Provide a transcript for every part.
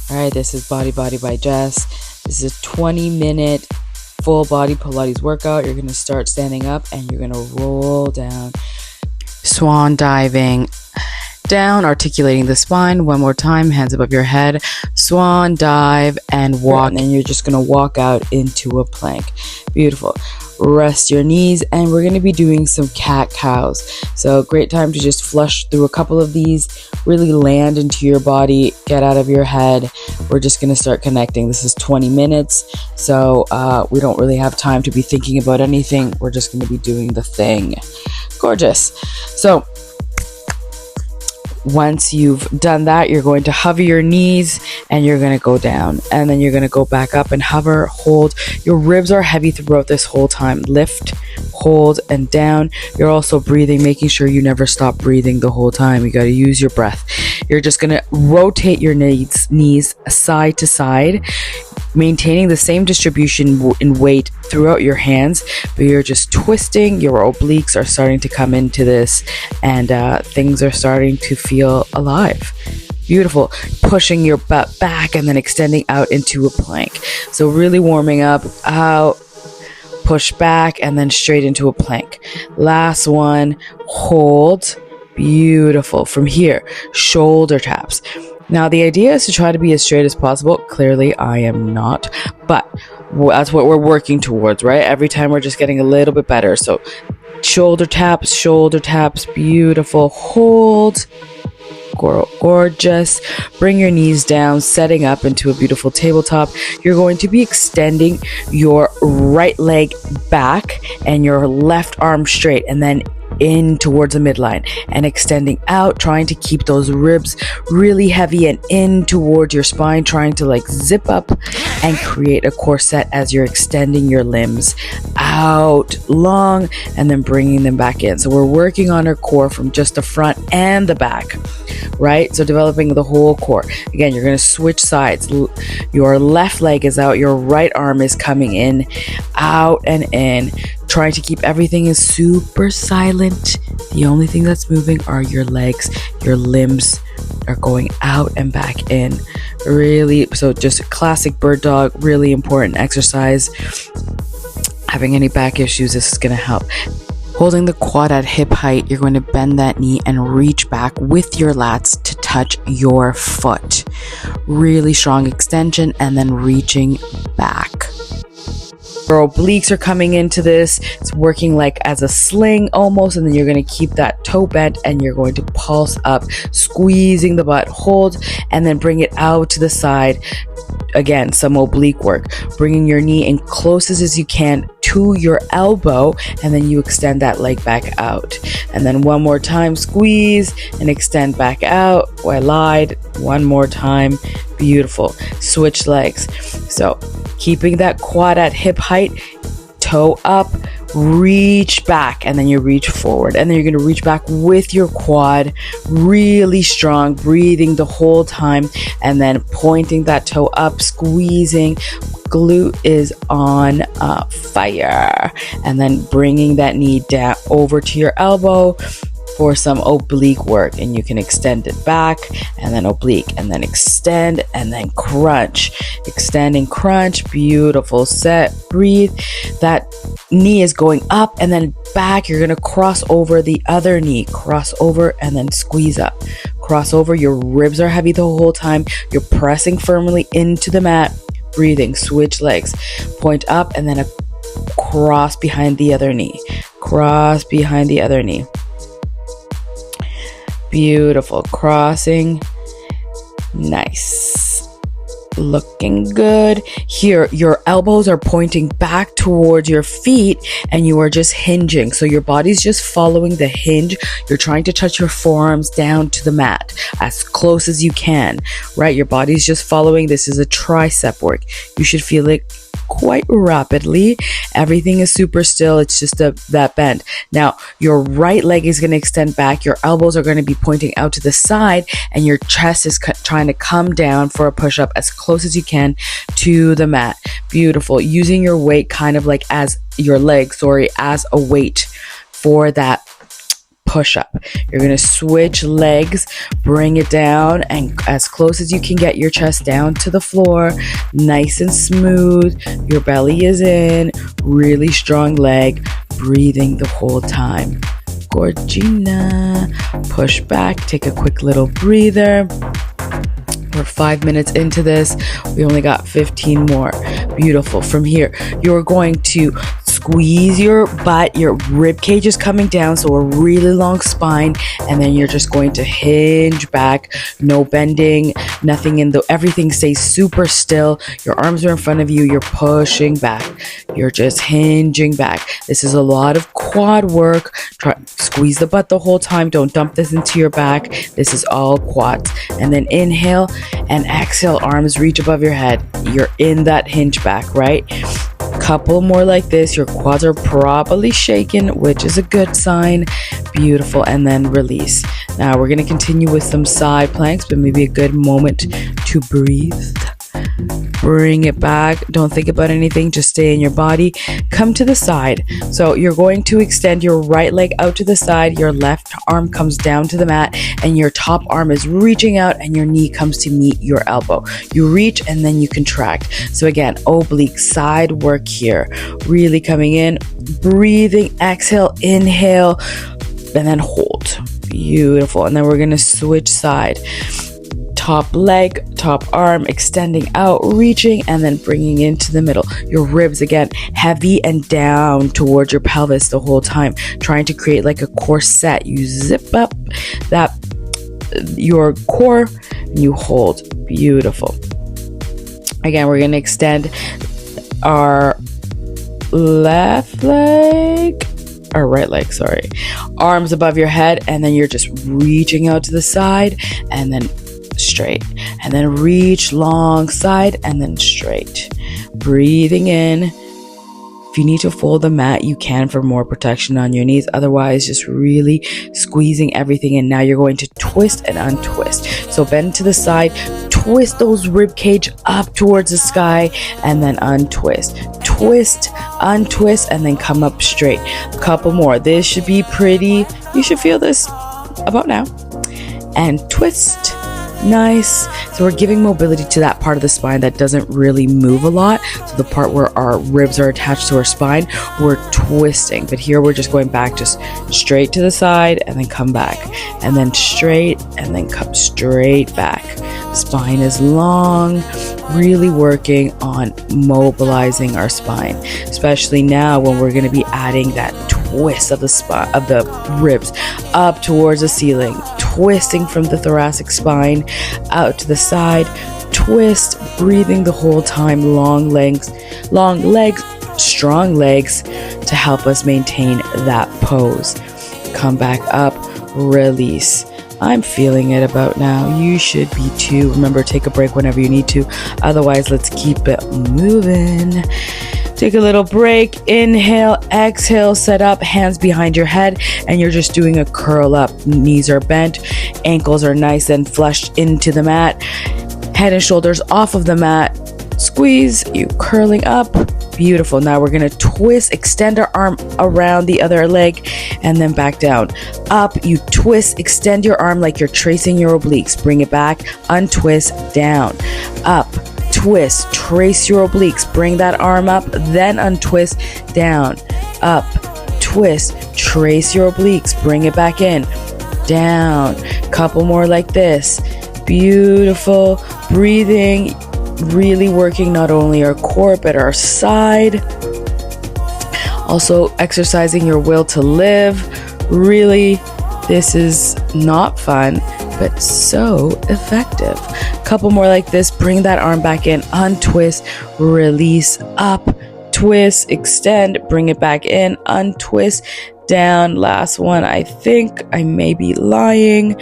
All right, this is Bodied Body by Jess. This is a 20-minute full body Pilates workout. You're going to start standing up and you're going to roll down, swan diving down, articulating the spine. One more time, hands above your head, swan dive and walk. And then you're just going to walk out into a plank. Beautiful. Rest your knees, and we're going to be doing some cat cows. So great time to just flush through a couple of these, really land into your body, get out of your head. We're just going to start connecting. This is 20 minutes, so we don't really have time to be thinking about anything. We're just going to be doing the thing. Gorgeous. So once you've done that, you're going to hover your knees and you're going to go down, and then you're going to go back up and hover, hold. Your ribs are heavy throughout this whole time. Lift, hold, and down. You're also breathing, making sure you never stop breathing the whole time. You got to use your breath. You're just going to rotate your knees side to side, maintaining the same distribution in weight throughout your hands, but you're just twisting. Your obliques are starting to come into this, and things are starting to feel alive. Beautiful. Pushing your butt back and then extending out into a plank. So really warming up, out, push back, and then straight into a plank. Last one, hold. Beautiful. From here, shoulder taps. Now, the idea is to try to be as straight as possible. Clearly, I am not, but that's what we're working towards, right? Every time we're just getting a little bit better. So shoulder taps, beautiful. Hold. Gorgeous. Bring your knees down, setting up into a beautiful tabletop. You're going to be extending your right leg back and your left arm straight, and then in towards the midline and extending out, trying to keep those ribs really heavy and in towards your spine, trying to like zip up and create a corset as you're extending your limbs out long and then bringing them back in. So we're working on our core from just the front and the back, right? So developing the whole core. Again, you're going to switch sides. Your left leg is out, your right arm is coming in, out and in, trying to keep everything is super silent. The only thing that's moving are your legs. Your limbs are going out and back in. Really, so just classic bird dog, really important exercise. Having any back issues, this is going to help. Holding the quad at hip height, you're going to bend that knee and reach back with your lats to touch your foot. Really strong extension and then reaching back. Your obliques are coming into this. It's working like as a sling almost, and then you're going to keep that toe bent and you're going to pulse up, squeezing the butt, hold, and then bring it out to the side. Again, some oblique work, bringing your knee in closest as you can to your elbow, and then you extend that leg back out. And then one more time, squeeze and extend back out. Oh, I lied. One more time. Beautiful. Switch legs. So keeping that quad at hip height, toe up, reach back, and then you reach forward, and then you're going to reach back with your quad really strong, breathing the whole time, and then pointing that toe up, squeezing. Glute is on fire, and then bringing that knee down over to your elbow for some oblique work, and you can extend it back and then oblique and then extend and then crunch, extending, crunch. Beautiful. Set, breathe. That knee is going up and then back. You're going to cross over the other knee, cross over and then squeeze up, cross over. Your ribs are heavy the whole time. You're pressing firmly into the mat, breathing. Switch legs, point up and then a cross behind the other knee, cross behind the other knee. Beautiful. Crossing. Nice. Looking good. Here, your elbows are pointing back towards your feet and you are just hinging. So your body's just following the hinge. You're trying to touch your forearms down to the mat as close as you can, right? Your body's just following. This is a tricep work. You should feel it quite rapidly. Everything is super still. It's just that bend. Now, your right leg is going to extend back. Your elbows are going to be pointing out to the side, and your chest is trying to come down for a push-up as close as you can to the mat. Beautiful. Using your weight kind of like as your leg, as a weight for that push up. You're going to switch legs, bring it down, and as close as you can get your chest down to the floor, nice and smooth. Your belly is in, really strong leg, breathing the whole time. Gorgina. Push back, take a quick little breather. We're 5 minutes into this. We only got 15 more. Beautiful. From here, you're going to squeeze your butt. Your rib cage is coming down, so a really long spine. And then you're just going to hinge back. No bending, nothing everything stays super still. Your arms are in front of you. You're pushing back. You're just hinging back. This is a lot of quad work. Squeeze the butt the whole time. Don't dump this into your back. This is all quads. And then inhale and exhale, arms reach above your head. You're in that hinge back, right? Couple more like this. Your quads are probably shaking, which is a good sign. Beautiful. And then release. Now we're going to continue with some side planks, but maybe a good moment to breathe. Bring it back. Don't think about anything. Just stay in your body. Come to the side. So you're going to extend your right leg out to the side. Your left arm comes down to the mat and your top arm is reaching out and your knee comes to meet your elbow. You reach and then you contract. So again, oblique side work here. Really coming in, breathing, exhale, inhale, and then hold. Beautiful. And then we're going to switch side. Top leg, top arm, extending out, reaching, and then bringing into the middle. Your ribs, again, heavy and down towards your pelvis the whole time, trying to create like a corset. You zip up your core and you hold. Beautiful. Again, we're going to extend our right leg, sorry. Arms above your head, and then you're just reaching out to the side, and then straight, and then reach long side, and then straight. Breathing in. If you need to fold the mat, you can for more protection on your knees. Otherwise, just really squeezing everything in. Now you're going to twist and untwist. So bend to the side, twist those rib cage up towards the sky, and then untwist. Twist, untwist, and then come up straight. A couple more. This should be pretty. You should feel this about now. And twist. Nice. So we're giving mobility to that part of the spine that doesn't really move a lot. So the part where our ribs are attached to our spine, we're twisting. But here we're just going back, just straight to the side and then come back. And then straight and then come straight back. Spine is long. Really working on mobilizing our spine. Especially now when we're going to be adding that twist of the spine, of the ribs up towards the ceiling. Twisting from the thoracic spine out to the side, twist, breathing the whole time, long legs, strong legs to help us maintain that pose. Come back up, release. I'm feeling it about now. You should be too. Remember, take a break whenever you need to. Otherwise, let's keep it moving. Take a little break, inhale, exhale, set up, hands behind your head, and you're just doing a curl up. Knees are bent, ankles are nice and flushed into the mat, head and shoulders off of the mat, squeeze, you curling up. Beautiful. Now we're going to twist, extend our arm around the other leg, and then back down. Up, you twist, extend your arm like you're tracing your obliques. Bring it back, untwist, down, up. Twist, trace your obliques, bring that arm up, then untwist, down, up, twist, trace your obliques, bring it back in, down, couple more like this. Beautiful. Breathing, really working not only our core but our side. Also exercising your will to live. Really, this is not fun, but so effective. Couple more like this. Bring that arm back in, untwist, release, up, twist, extend, bring it back in, untwist, down. Last one. I think I may be lying,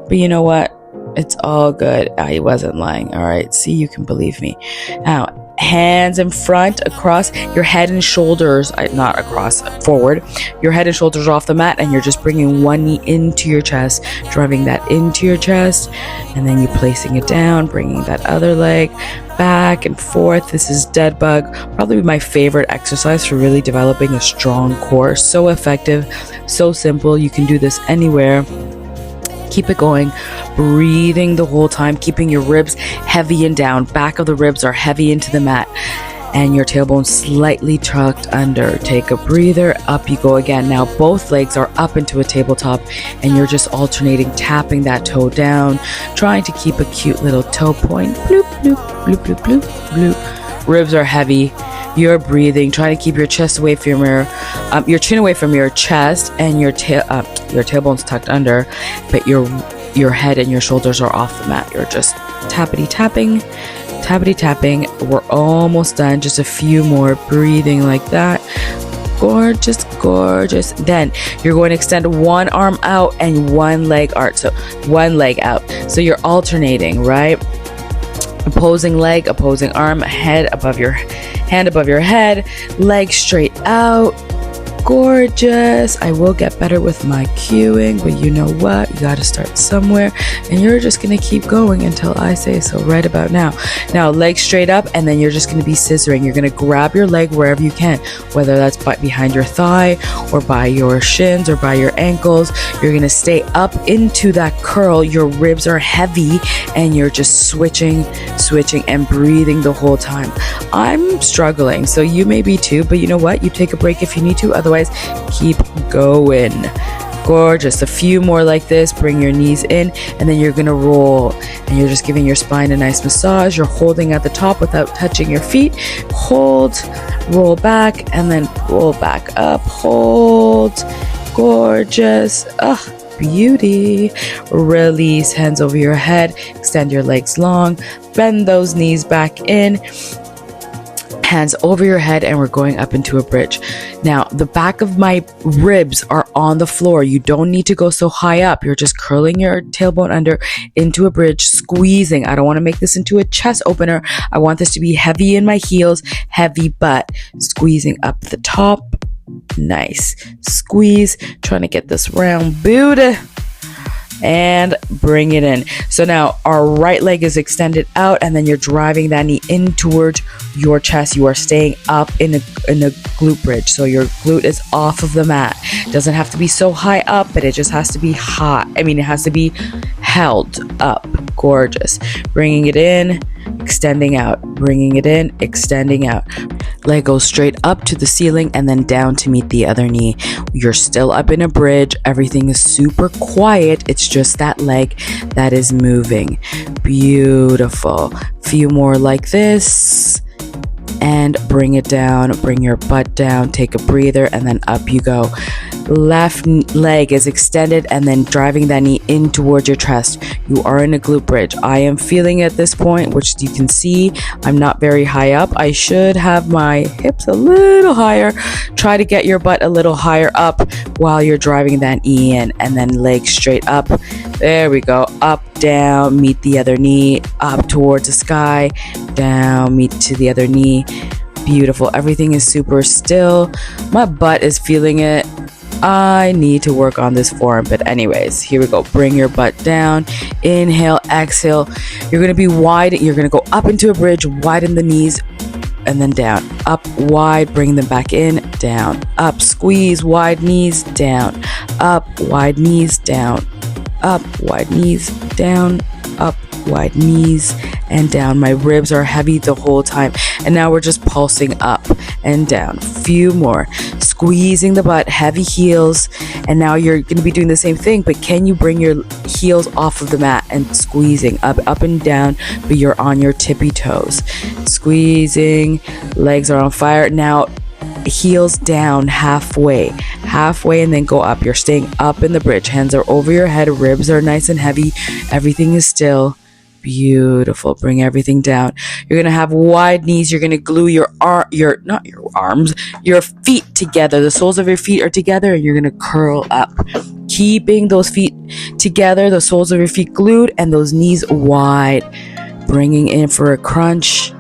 but you know what? It's all good. I wasn't lying. All right. See, you can believe me. Now, hands in front, across your head and shoulders, not across, forward. Your head and shoulders are off the mat, and you're just bringing one knee into your chest, driving that into your chest, and then you're placing it down, bringing that other leg back and forth. This is dead bug, probably my favorite exercise for really developing a strong core. So effective, so simple. You can do this anywhere. Keep it going, breathing the whole time, keeping your ribs heavy and down. Back of the ribs are heavy into the mat, and your tailbone slightly tucked under. Take a breather, up you go again. Now both legs are up into a tabletop, and you're just alternating, tapping that toe down, trying to keep a cute little toe point. Bloop, bloop, bloop, bloop, bloop, bloop. Ribs are heavy. You're breathing, trying to keep your chest away from your chin away from your chest, and your tailbone's tucked under, but your head and your shoulders are off the mat. You're just tappity tapping. We're almost done. Just a few more. Breathing like that. Gorgeous, gorgeous. Then you're going to extend one arm out and one leg out. So one leg out. So you're alternating, right? Opposing leg, opposing arm, hand above your head, leg straight out. Gorgeous. I will get better with my cueing, but you know what? You got to start somewhere, and you're just going to keep going until I say so right about now. Now, leg straight up, and then you're just going to be scissoring. You're going to grab your leg wherever you can, whether that's behind your thigh or by your shins or by your ankles. You're going to stay up into that curl. Your ribs are heavy, and you're just switching and breathing the whole time. I'm struggling, so you may be too, but you know what? You take a break if you need to. Otherwise, keep going. Gorgeous. A few more like this. Bring your knees in, and then you're gonna roll, and you're just giving your spine a nice massage. You're holding at the top without touching your feet. Hold, roll back, and then roll back up. Hold. Gorgeous. Beauty. Release, hands over your head, extend your legs long, bend those knees back in, hands over your head, and we're going up into a bridge. Now, the back of my ribs are on the floor. You don't need to go so high up. You're just curling your tailbone under into a bridge, squeezing. I don't want to make this into a chest opener. I want this to be heavy in my heels, heavy butt, squeezing up the top. Nice. Squeeze, trying to get this round booty, and bring it in. So now our right leg is extended out, and then you're driving that knee in towards your chest. You are staying up in a glute bridge. So your glute is off of the mat. It doesn't have to be so high up, but it just has to be hot. It has to be held up. Gorgeous. Bringing it in, extending out, bringing it in, extending out. Leg goes straight up to the ceiling and then down to meet the other knee. You're still up in a bridge. Everything is super quiet. It's just that leg that is moving. Beautiful. Few more like this. And bring it down. Bring your butt down. Take a breather, and then up you go. Left leg is extended, and then driving that knee in towards your chest. You are in a glute bridge. I am feeling at this point, which you can see, I'm not very high up. I should have my hips a little higher. Try to get your butt a little higher up while you're driving that knee in, and then leg straight up. There we go. Up, down, meet the other knee, up towards the sky, down, meet to the other knee. Beautiful. Everything is super still. My butt is feeling it. I need to work on this form, but anyways, here we go. Bring your butt down. Inhale, exhale. You're going to be wide. You're going to go up into a bridge, widen the knees, and then down. Up, wide, bring them back in, down. Up, squeeze, wide knees, down. Up, wide knees, down. Up, wide knees, down. Up, wide knees, and down. My ribs are heavy the whole time, and now we're just pulsing up and down. Few more. Squeezing the butt, heavy heels, and now you're going to be doing the same thing, but can you bring your heels off of the mat and squeezing up and down, but you're on your tippy toes. Squeezing, legs are on fire. Now heels down halfway, and then go up. You're staying up in the bridge. Hands are over your head, ribs are nice and heavy, everything is still. Beautiful. Bring everything down. You're gonna have wide knees. You're gonna glue your feet together. The soles of your feet are together, and you're gonna curl up. keeping those feet together, the soles of your feet glued, and those knees wide. Bringing in for a crunch.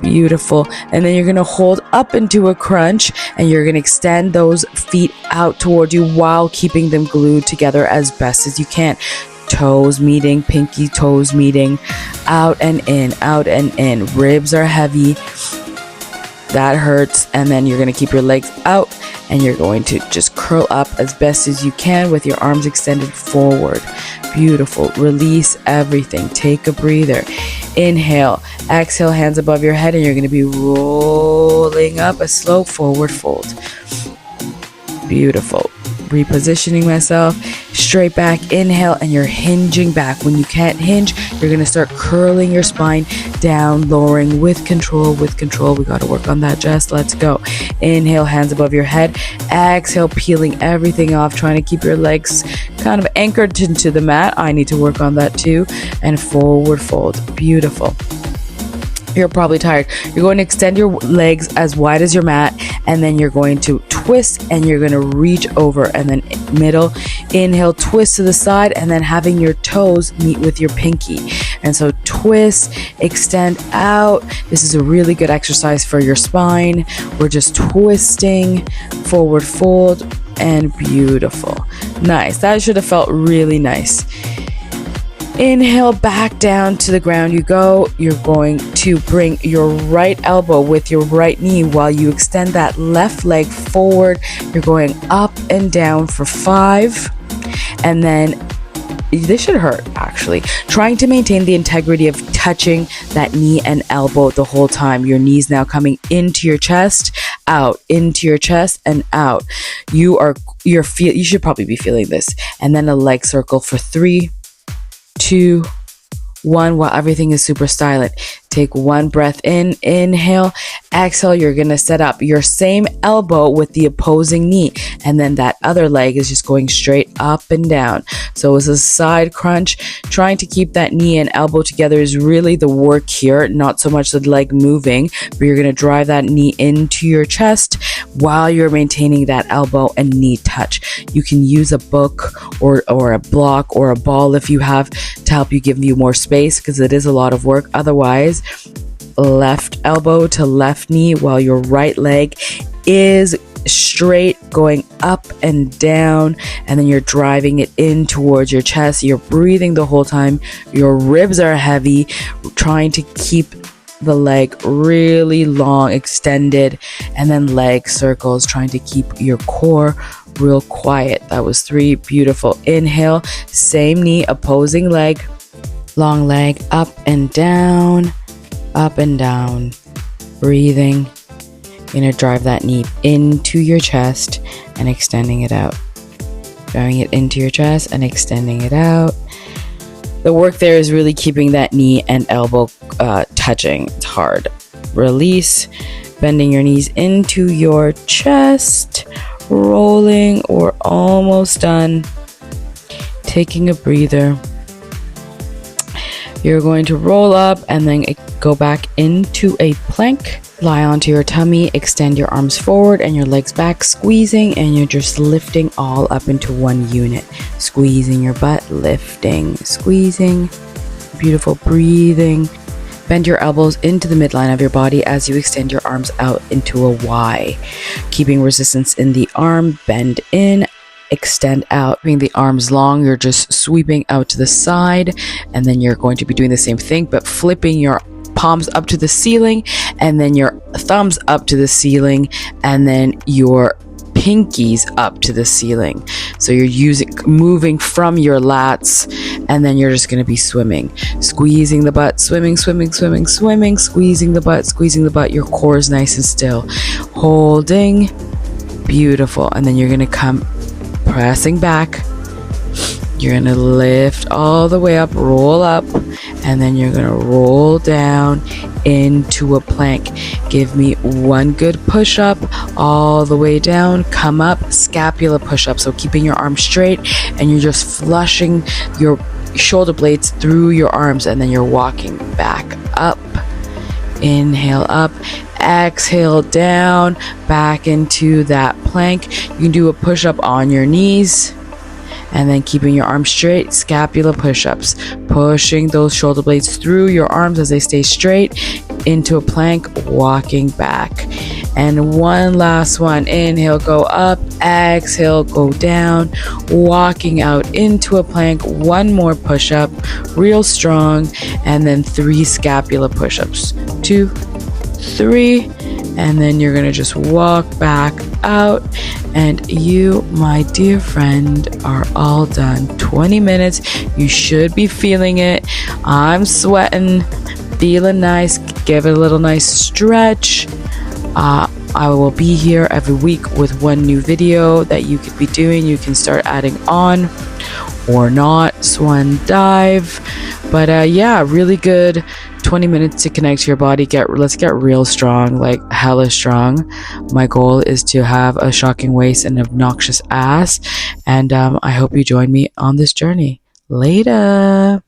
Beautiful. And then you're going to hold up into a crunch, and you're going to extend those feet out towards you while keeping them glued together as best as you can. Toes meeting, pinky toes meeting, out and in, out and in. Ribs are heavy. That hurts. And then you're going to keep your legs out, and you're going to just curl up as best as you can with your arms extended forward. Beautiful. Release everything. Take a breather. Inhale. Exhale, hands above your head, and you're going to be rolling up a slow forward fold. Beautiful. Repositioning myself. Straight back. Inhale, and you're hinging back. When you can't hinge, you're going to start curling your spine down, lowering with control, with control. We got to work on that, Jess. Let's go. Inhale, hands above your head. Exhale, peeling everything off, trying to keep your legs kind of anchored into the mat. I need to work on that too. And forward fold. Beautiful. You're probably tired. You're going to extend your legs as wide as your mat, and then you're going to twist, and you're going to reach over, and then middle. Inhale, twist to the side, and then having your toes meet with your pinky. And so twist, extend out. This is a really good exercise for your spine. We're just twisting, forward fold, and beautiful. Nice. That should have felt really nice. Inhale, back down to the ground you go. You're going to bring your right elbow with your right knee while you extend that left leg forward. You're going up and down for 5. And then this should hurt, actually. Trying to maintain the integrity of touching that knee and elbow the whole time. Your knees now coming into your chest, out, into your chest, and out. You should probably be feeling this. And then a leg circle for 3, 2, 1, while everything is super silent. Take one breath in, inhale, exhale. You're going to set up your same elbow with the opposing knee, and then that other leg is just going straight up and down. So it's a side crunch. Trying to keep that knee and elbow together is really the work here, not so much the leg moving, but you're going to drive that knee into your chest while you're maintaining that elbow and knee touch. You can use a book or a block or a ball if you have to help you, give you more space, because it is a lot of work. Otherwise, left elbow to left knee while your right leg is straight, going up and down, and then you're driving it in towards your chest. You're breathing the whole time. Your ribs are heavy, trying to keep the leg really long, extended, and then leg circles, trying to keep your core real quiet. That was 3. Beautiful. Inhale, same knee, opposing leg, long leg, up and down, up and down. Breathing. You're going to drive that knee into your chest and extending it out. Driving it into your chest and extending it out. The work there is really keeping that knee and elbow touching. It's hard. Release. Bending your knees into your chest. Rolling. We're almost done. Taking a breather. You're going to roll up and then go back into a plank. Lie onto your tummy, extend your arms forward and your legs back, squeezing, and you're just lifting all up into one unit. Squeezing your butt, lifting, squeezing. Beautiful. Breathing. Bend your elbows into the midline of your body as you extend your arms out into a Y. Keeping resistance in the arm, bend in, extend out. Being the arms long, you're just sweeping out to the side, and then you're going to be doing the same thing, but flipping your palms up to the ceiling, and then your thumbs up to the ceiling, and then your pinkies up to the ceiling. So you're moving from your lats, and then you're just going to be swimming, squeezing the butt, swimming, swimming, swimming, swimming, squeezing the butt, squeezing the butt. Your core is nice and still. Holding. Beautiful. And then you're going to come pressing back. You're going to lift all the way up, roll up, and then you're going to roll down into a plank. Give me one good push up all the way down. Come up, scapula push up. So keeping your arms straight, and you're just flushing your shoulder blades through your arms, and then you're walking back up. Inhale up, exhale down, back into that plank. You can do a push up on your knees. and then keeping your arms straight, scapula push-ups, pushing those shoulder blades through your arms as they stay straight into a plank, walking back. And one last one. Inhale, go up, exhale, go down, walking out into a plank. One more push-up, real strong, and then 3 scapula push-ups. 2, 3, and then you're gonna just walk back out, and you, my dear friend, are all done. 20 minutes. You should be feeling it. I'm sweating, feeling nice. Give it a little nice stretch. I will be here every week with one new video that you could be doing. You can start adding on or not. Swan dive. But yeah, really good 20 minutes to connect to your body. Let's get real strong, like hella strong. My goal is to have a shocking waist and an obnoxious ass. And I hope you join me on this journey. Later.